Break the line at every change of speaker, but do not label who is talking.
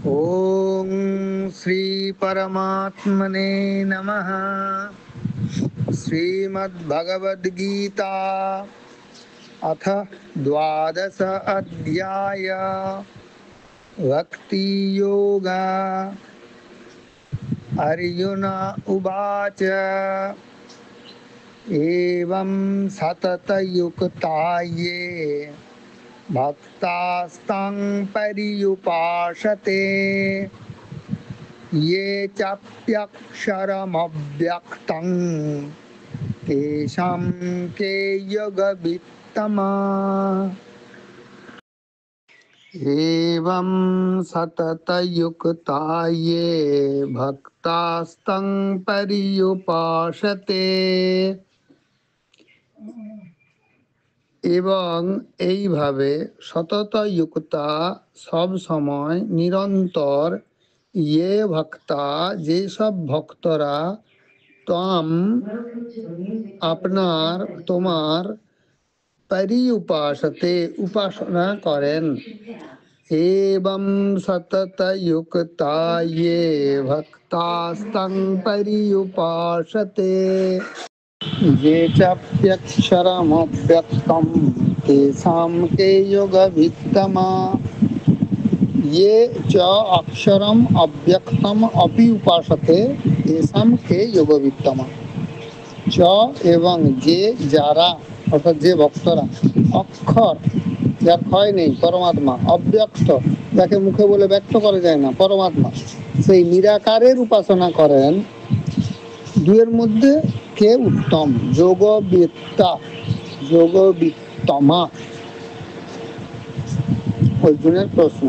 ओम श्री परमात्मने नमः। श्रीमद्भगवद गीता अथ द्वादश अध्याय भक्ति योगा। अर्जुन उवाच एवं सततयुक्ता ये भक्तास्तं पर्युपासते ये चाप्यक्षरमव्यक्तं तेषां के योगवित्तमा। एवं सततयुक्ता ये भक्तास्तं पर्युपासते এবং এইভাবে সততযুক্তা সব সময় নিরন্তর ইয়ে ভক্তা যেসব ভক্তরা তম আপনার তোমার পরিউপাসতে উপাসনা করেন। एवं सततयुक्ता ये भक्तास्तं पर्युपासते ये चाप्यक्षरमव्यक्तं तेषां के योगवित्तमा। ये च अक्षरम अव्यक्तम अपि उपासते तेषां के योगवित्तमा। च एवं जे যারা অর্থাৎ যে ভক্তরা অক্ষর যার ক্ষয় নেই পরমাত্মা, অব্যক্ত যাকে মুখে বলে ব্যক্ত করা যায় না পরমাত্মা, সেই নিরাকারের উপাসনা করেন। দুয়ের মধ্যে কে উত্তম? যোগবিত্তা, যোগবিত্তমা। অর্জুনের প্রশ্ন।